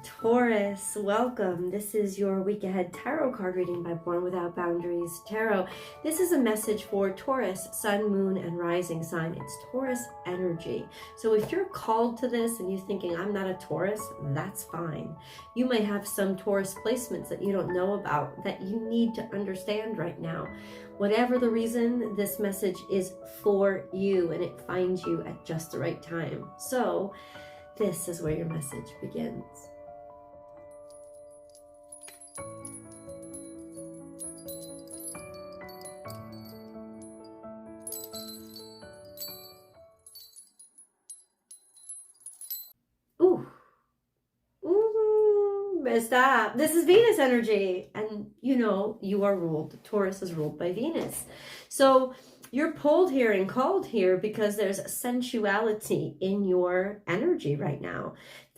Taurus, welcome. This is your week ahead tarot card reading by Born Without Boundaries Tarot. This is a message for Taurus, sun, moon, and rising sign. It's Taurus energy. So if you're called to this and you're thinking, I'm not a Taurus, that's fine. You might have some Taurus placements that you don't know about that you need to understand right now. Whatever the reason, this message is for you and it finds you at just the right time. So this is where your message begins. Stop. This is Venus energy. And you know, you are ruled. Taurus is ruled by Venus. So you're pulled here and called here because there's sensuality in your energy right now.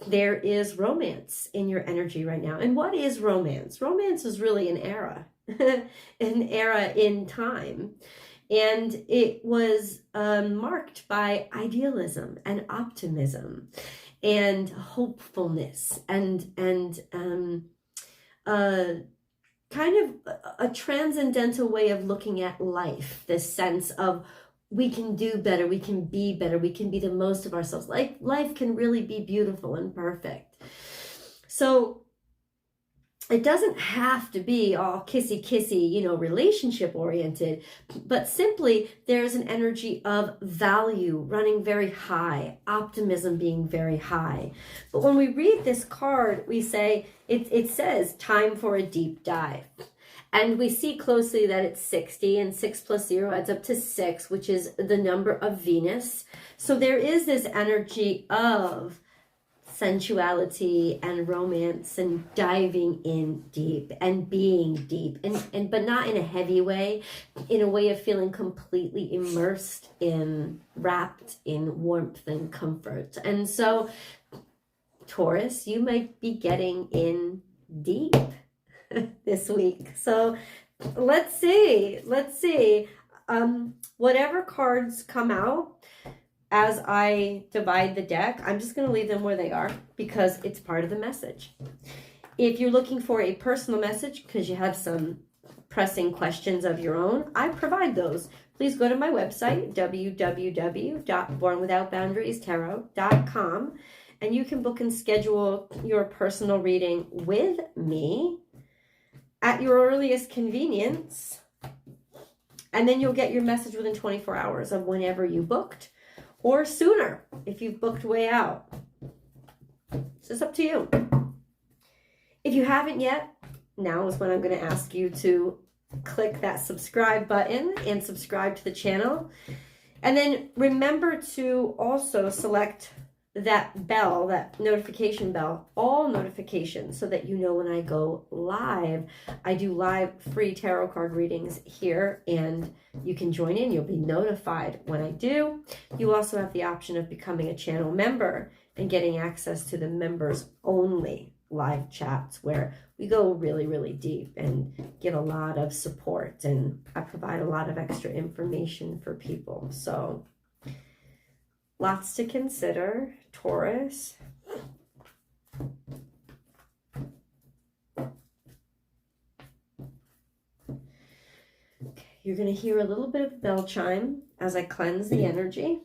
There is romance in your energy right now. And what is romance? Romance is really an era, an era in time. And it was marked by idealism and optimism and hopefulness and kind of a transcendental way of looking at life. This sense of we can do better, we can be better, we can be the most of ourselves. Life can really be beautiful and perfect. So it doesn't have to be all kissy, relationship oriented, but simply there's an energy of value running very high, optimism being very high. But when we read this card, we say, it says time for a deep dive. And we see closely that it's 60 and 6 plus 0 adds up to 6, which is the number of Venus. So there is this energy of sensuality and romance and diving in deep and being deep and but not in a heavy way, in a way of feeling completely immersed in, wrapped in warmth and comfort. And so Taurus, you might be getting in deep this week. So let's see whatever cards come out as I divide the deck. I'm just going to leave them where they are because it's part of the message. If you're looking for a personal message because you have some pressing questions of your own, I provide those. Please go to my website, www.bornwithoutboundariestarot.com, and you can book and schedule your personal reading with me at your earliest convenience. And then you'll get your message within 24 hours of whenever you booked, or sooner if you've booked way out. It's just up to you. If you haven't yet, now is when I'm going to ask you to click that subscribe button and subscribe to the channel. And then remember to also select that bell, that notification bell, all notifications, so that you know when I go live. I do live free tarot card readings here, and you can join in. You'll be notified when I do. You also have the option of becoming a channel member and getting access to the members only live chats where we go really, really deep and give a lot of support, and I provide a lot of extra information for people. So lots to consider, Taurus. Okay, you're going to hear a little bit of bell chime as I cleanse the energy.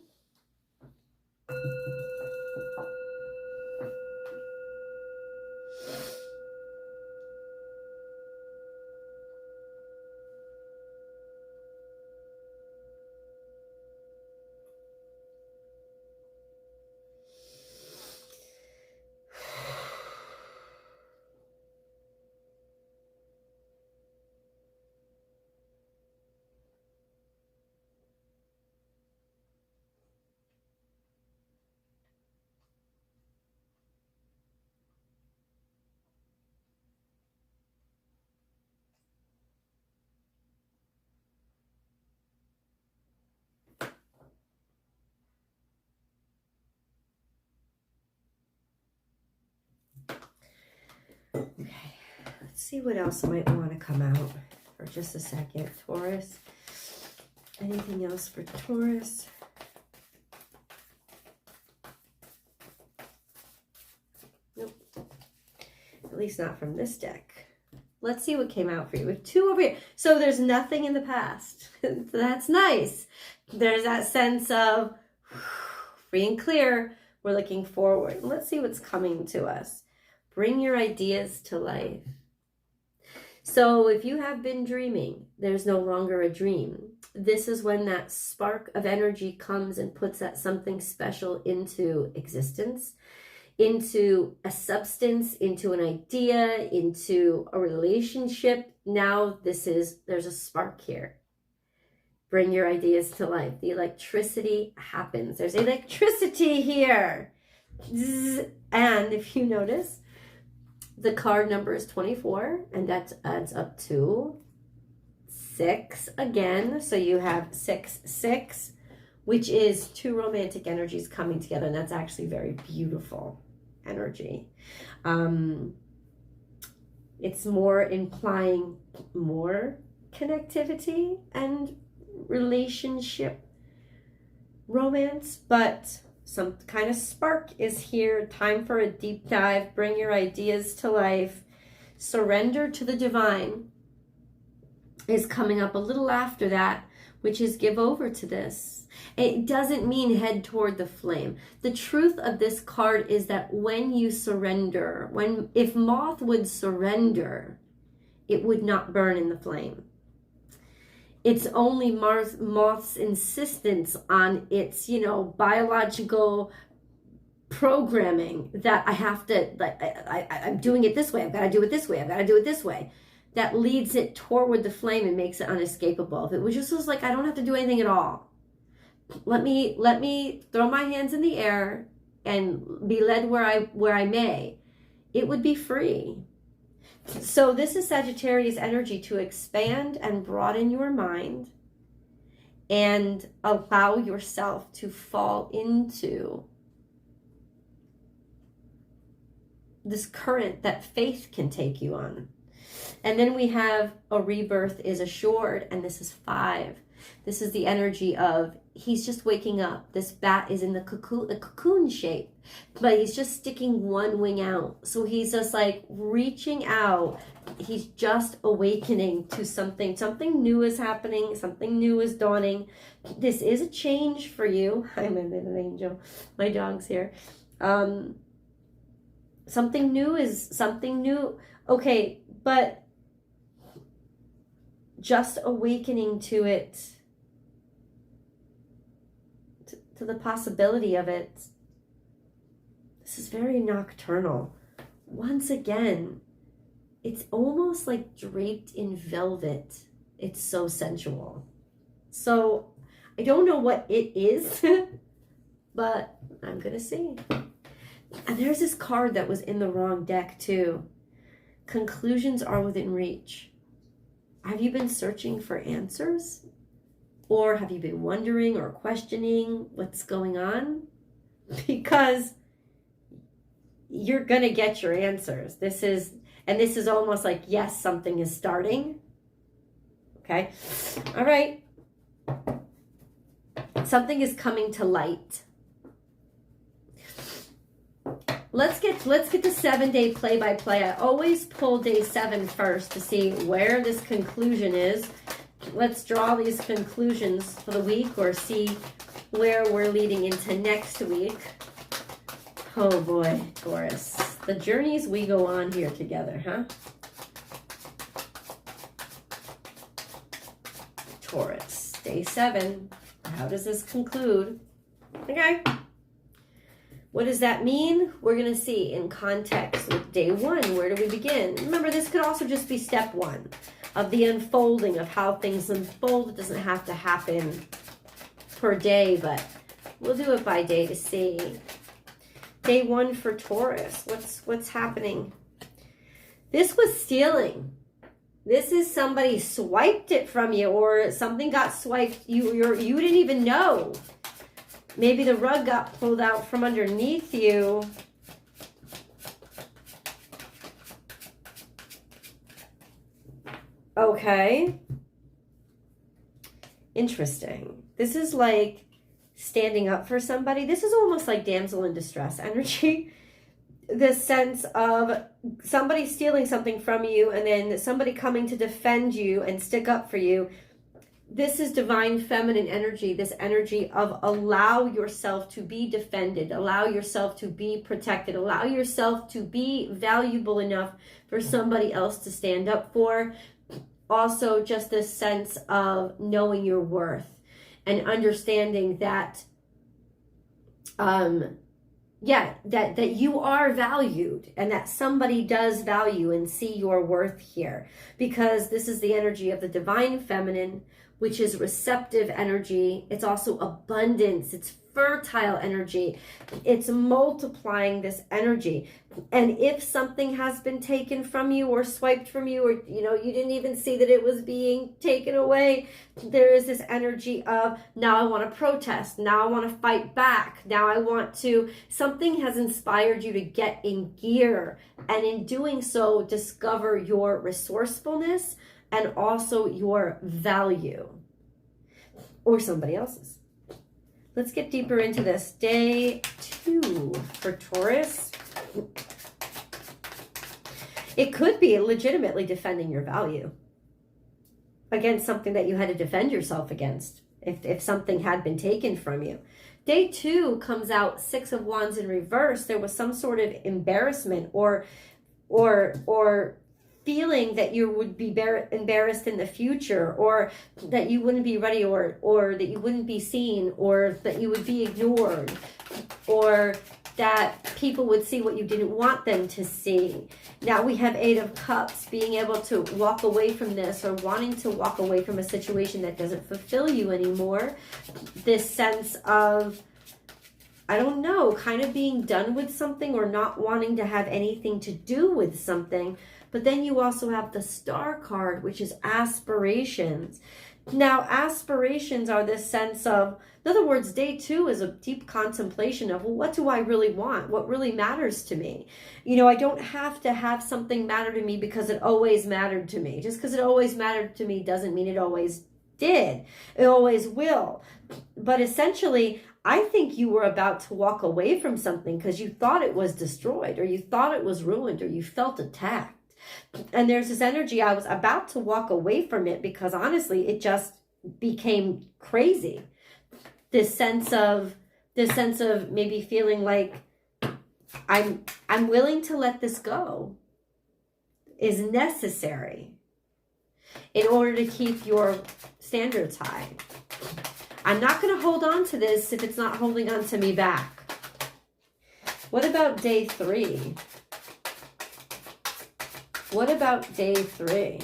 Okay, let's see what else might want to come out for just a second, Taurus. Anything else for Taurus? Nope. At least not from this deck. Let's see what came out for you. We have 2 over here. So there's nothing in the past. That's nice. There's that sense of free and clear. We're looking forward. Let's see what's coming to us. Bring your ideas to life. So if you have been dreaming, there's no longer a dream. This is when that spark of energy comes and puts that something special into existence, into a substance, into an idea, into a relationship. Now there's a spark here. Bring your ideas to life. The electricity happens. There's electricity here. And if you notice, the card number is 24, and that adds up to 6 again. So you have 6, 6, which is 2 romantic energies coming together, and that's actually very beautiful energy. It's more implying more connectivity and relationship romance, but some kind of spark is here. Time for a deep dive. Bring your ideas to life. Surrender to the divine is coming up a little after that, which is give over to this. It doesn't mean head toward the flame. The truth of this card is that when you surrender, if moth would surrender, it would not burn in the flame. It's only moth's insistence on its, biological programming that I have to, I'm doing it this way. I've got to do it this way. I've got to do it this way. That leads it toward the flame and makes it unescapable. If it was just like, I don't have to do anything at all. Let me throw my hands in the air and be led where I may. It would be free. So this is Sagittarius energy to expand and broaden your mind and allow yourself to fall into this current that faith can take you on. And then we have a rebirth is assured, and this is 5. This is the energy of he's just waking up. This bat is in the cocoon shape, but he's just sticking one wing out. So he's just like reaching out. He's just awakening to something. Something new is happening. Something new is dawning. This is a change for you. I'm an angel. My dog's here. Something new. Okay, but just awakening to it, to the possibility of it. This is very nocturnal. Once again, it's almost like draped in velvet. It's so sensual. So I don't know what it is, but I'm gonna see. And there's this card that was in the wrong deck too. Conclusions are within reach. Have you been searching for answers? Or have you been wondering or questioning what's going on? Because you're going to get your answers. This is almost like, yes, something is starting. Okay. All right. Something is coming to light. Let's get the 7-day play-by-play. I always pull day 7 first to see where this conclusion is. Let's draw these conclusions for the week or see where we're leading into next week. Oh boy, Taurus. The journeys we go on here together, huh? Taurus, day 7. How does this conclude? Okay. What does that mean? We're going to see in context with day 1. Where do we begin? Remember, this could also just be step 1 of the unfolding of how things unfold. It doesn't have to happen per day, but we'll do it by day to see. Day 1 for Taurus. What's happening? This was stealing. This is somebody swiped it from you, or something got swiped. You didn't even know. Maybe the rug got pulled out from underneath you. Okay. Interesting. This is like standing up for somebody. This is almost like damsel in distress energy. this sense of somebody stealing something from you and then somebody coming to defend you and stick up for you. This is divine feminine energy, this energy of allow yourself to be defended, allow yourself to be protected, allow yourself to be valuable enough for somebody else to stand up for. Also, just this sense of knowing your worth and understanding that, that you are valued and that somebody does value and see your worth here. Because this is the energy of the divine feminine, which is receptive energy. It's also abundance. It's fertile energy. It's multiplying this energy. And if something has been taken from you or swiped from you, or you didn't even see that it was being taken away, there is this energy of, now I want to protest, now I want to fight back, now I want to, something has inspired you to get in gear, and in doing so discover your resourcefulness and also your value, or somebody else's. Let's get deeper into this. Day 2 for Taurus. It could be legitimately defending your value against something that you had to defend yourself against if something had been taken from you. Day 2 comes out 6 of Wands in reverse. There was some sort of embarrassment or feeling that you would be embarrassed in the future, or that you wouldn't be ready, or that you wouldn't be seen, or that you would be ignored, or that people would see what you didn't want them to see. Now we have 8 of Cups, being able to walk away from this, or wanting to walk away from a situation that doesn't fulfill you anymore. This sense of, I don't know, kind of being done with something or not wanting to have anything to do with something. But then you also have the Star card, which is aspirations. Now, aspirations are this sense of, in other words, day 2 is a deep contemplation of, well, what do I really want? What really matters to me? I don't have to have something matter to me because it always mattered to me. Just because it always mattered to me doesn't mean it always did. It always will. But essentially, I think you were about to walk away from something because you thought it was destroyed, or you thought it was ruined, or you felt attacked. And there's this energy, I was about to walk away from it because honestly, it just became crazy. This sense of maybe feeling like I'm willing to let this go is necessary in order to keep your standards high. I'm not going to hold on to this if it's not holding on to me back. What about day 3? What about day 3?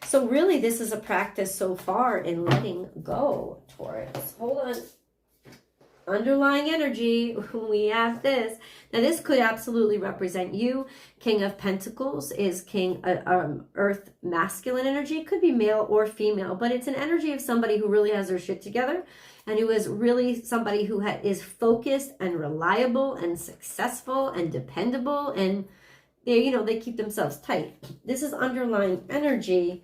So really, this is a practice so far in letting go, Taurus. Hold on. Underlying energy, we have this. Now, this could absolutely represent you. King of Pentacles is Earth masculine energy. It could be male or female, but it's an energy of somebody who really has their shit together, and who is really somebody who is focused and reliable and successful and dependable, and they keep themselves tight. This is underlying energy.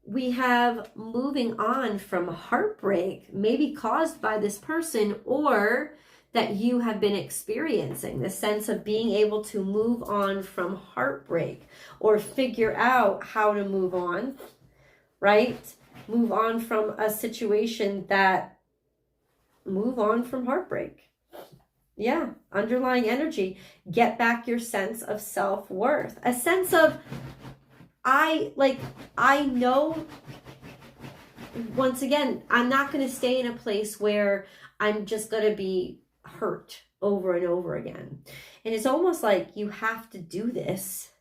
We have moving on from heartbreak, maybe caused by this person, or that you have been experiencing, the sense of being able to move on from heartbreak, or figure out how to move on, right? Move on from a situation move on from heartbreak. Yeah, underlying energy. Get back your sense of self-worth. A sense of, I know, once again, I'm not going to stay in a place where I'm just going to be hurt over and over again. And it's almost like you have to do this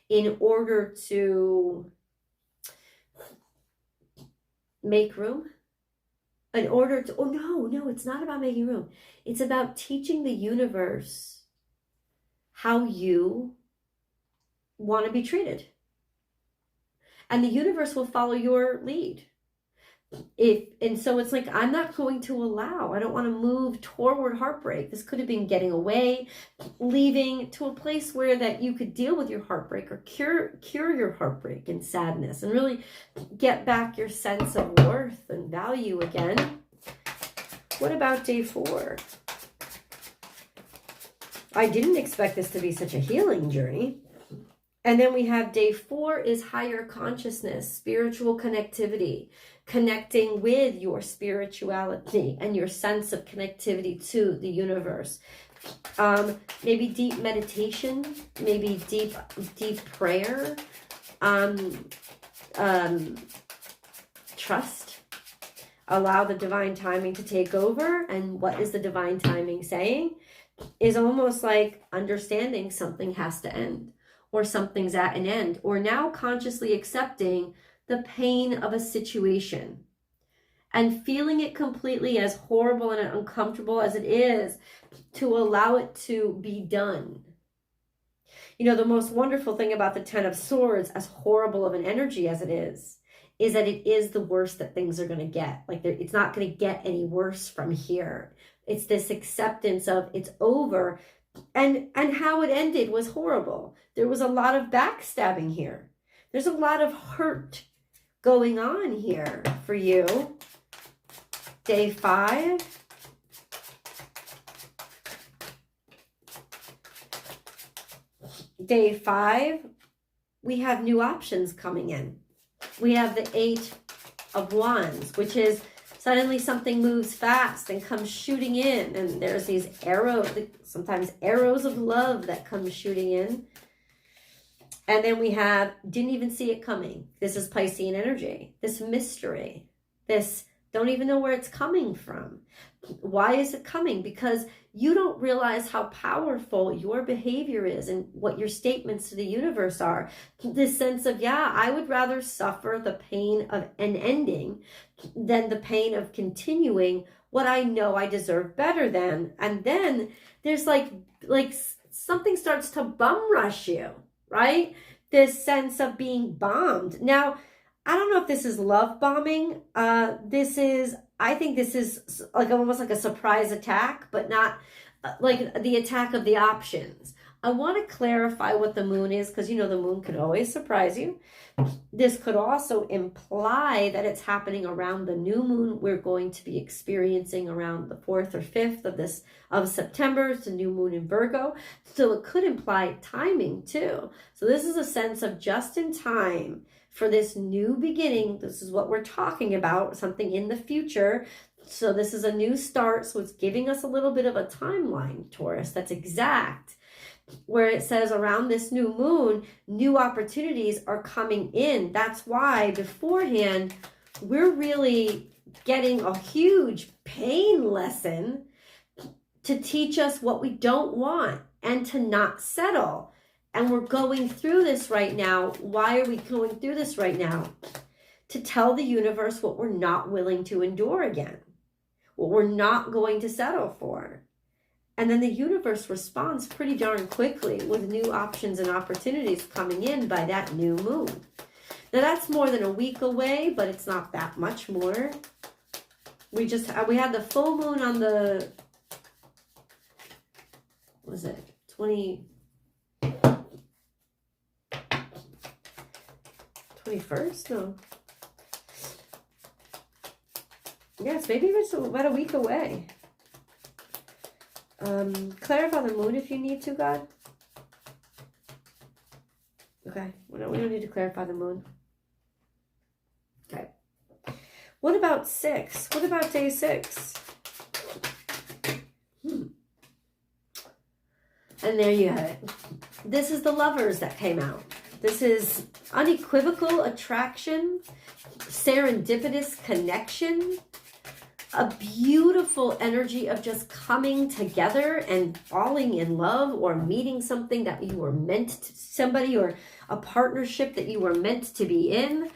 in order to make room. In order to, no, it's not about making room. It's about teaching the universe how you want to be treated. And the universe will follow your lead. So it's like, I'm not going to allow, I don't want to move toward heartbreak. This could have been getting away, leaving to a place where that you could deal with your heartbreak, or cure your heartbreak and sadness, and really get back your sense of worth and value again. What about day 4? I didn't expect this to be such a healing journey. And then we have day 4 is higher consciousness, spiritual connectivity, connecting with your spirituality and your sense of connectivity to the universe. Maybe deep meditation, maybe deep prayer, trust. Allow the divine timing to take over. And what is the divine timing saying? Is almost like understanding something has to end, or something's at an end, or now consciously accepting the pain of a situation and feeling it completely, as horrible and uncomfortable as it is, to allow it to be done. You know, the most wonderful thing about the 10 of Swords, as horrible of an energy as it is that it is the worst that things are going to get. Like, it's not going to get any worse from here. It's this acceptance of it's over. And how it ended was horrible. There was a lot of backstabbing here. There's a lot of hurt going on here for you. Day 5. Day 5, we have new options coming in. We have the 8 of Wands, which is suddenly something moves fast and comes shooting in. And there's these arrows, sometimes arrows of love that come shooting in. And then we have, didn't even see it coming. This is Piscean energy. This mystery. This, don't even know where it's coming from. Why is it coming? Because you don't realize how powerful your behavior is and what your statements to the universe are. This sense of, yeah, I would rather suffer the pain of an ending than the pain of continuing what I know I deserve better than. And then there's like something starts to bum rush you, right? This sense of being bombed. Now, I don't know if this is love bombing. I think this is like almost like a surprise attack, but not like the attack of the options. I want to clarify what the moon is, because, you know, the moon could always surprise you. This could also imply that it's happening around the new moon we're going to be experiencing around the 4th or 5th of September. It's a new moon in Virgo. So it could imply timing too. So this is a sense of just in time for this new beginning. This is what we're talking about, something in the future. So this is a new start. So it's giving us a little bit of a timeline, Taurus, that's exact, where it says around this new moon, new opportunities are coming in. That's why beforehand, we're really getting a huge pain lesson to teach us what we don't want and to not settle. And we're going through this right now. Why are we going through this right now? To tell the universe what we're not willing to endure again, what we're not going to settle for. And then the universe responds pretty darn quickly with new options and opportunities coming in by that new moon. Now that's more than a week away, but it's not that much more. We had the full moon on the, what was it, 21st? No. Yes, maybe it's about a week away. Clarify the moon if you need to, God. Okay, we don't need to clarify the moon. Okay. What about 6? What about day 6? And there you have it. This is the Lovers that came out. This is unequivocal attraction, serendipitous connection, a beautiful energy of just coming together and falling in love, or meeting something that you were meant to, somebody or a partnership that you were meant to be in.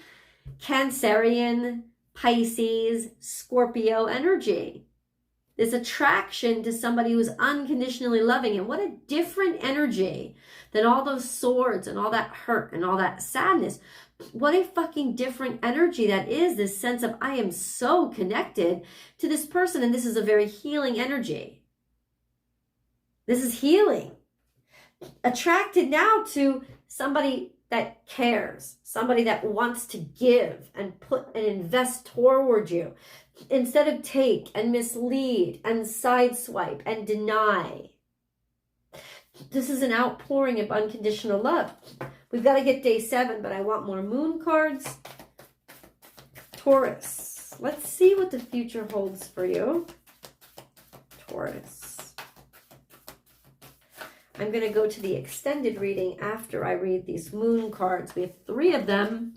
Cancerian, Pisces, Scorpio energy. This attraction to somebody who's unconditionally loving. And what a different energy than all those swords and all that hurt and all that sadness. What a fucking different energy that is, this sense of I am so connected to this person. And this is a very healing energy. This is healing. Attracted now to somebody that cares, somebody that wants to give and put and invest toward you, instead of take and mislead and sideswipe and deny. This is an outpouring of unconditional love. We've got to get day 7, but I want more moon cards. Taurus. Let's see what the future holds for you. Taurus. I'm going to go to the extended reading after I read these moon cards. We have 3 of them.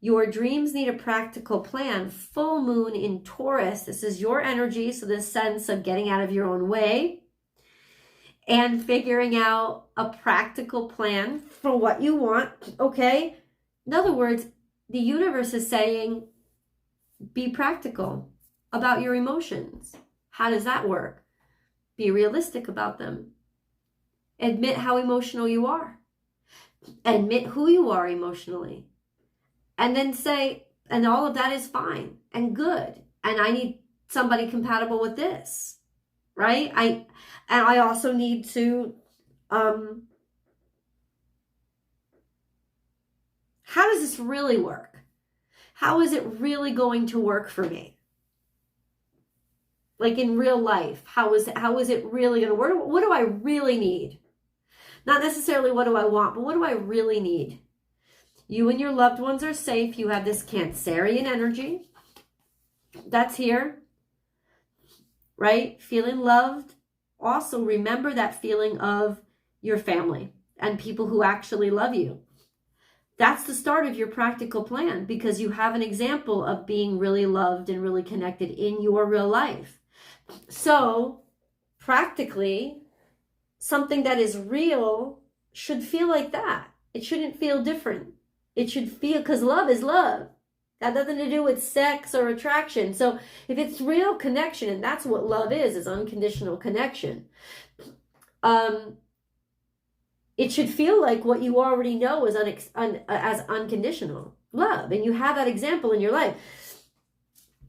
Your dreams need a practical plan. Full moon in Taurus. This is your energy, so this sense of getting out of your own way and figuring out a practical plan for what you want, okay? In other words, the universe is saying, be practical about your emotions. How does that work? Be realistic about them. Admit how emotional you are. Admit who you are emotionally. And then say, and all of that is fine and good. And I need somebody compatible with this, right? I also need to, how does this really work? How is it really going to work for me? Like in real life, how is it really going to work? What do I really need? Not necessarily what do I want, but what do I really need? You and your loved ones are safe. You have this Cancerian energy that's here, right? Feeling loved. Also, remember that feeling of your family and people who actually love you. That's the start of your practical plan, because you have an example of being really loved and really connected in your real life. So, practically, something that is real should feel like that. It shouldn't feel different. It should feel, because love is love. Got nothing to do with sex or attraction. So if it's real connection, and that's what love is unconditional connection, it should feel like what you already know is as unconditional love. And you have that example in your life.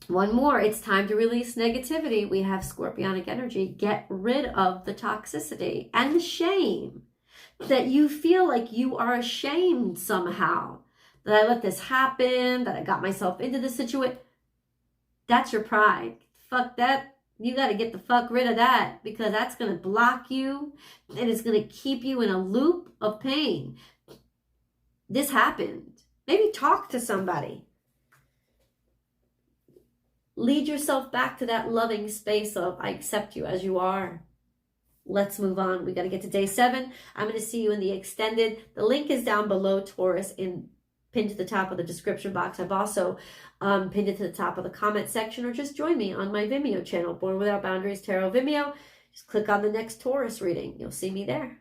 One more, it's time to release negativity. We have Scorpionic energy. Get rid of the toxicity and the shame that you feel like you are ashamed somehow, that I let this happen, that I got myself into this situation. That's your pride. Fuck that. You got to get the fuck rid of that, because that's going to block you and it's going to keep you in a loop of pain. This happened. Maybe talk to somebody. Lead yourself back to that loving space of, I accept you as you are. Let's move on. We got to get to day 7. I'm going to see you in the extended. The link is down below, Taurus, pinned to the top of the description box. I've also pinned it to the top of the comment section, or just join me on my Vimeo channel, Born Without Boundaries Tarot Vimeo. Just click on the next Taurus reading. You'll see me there.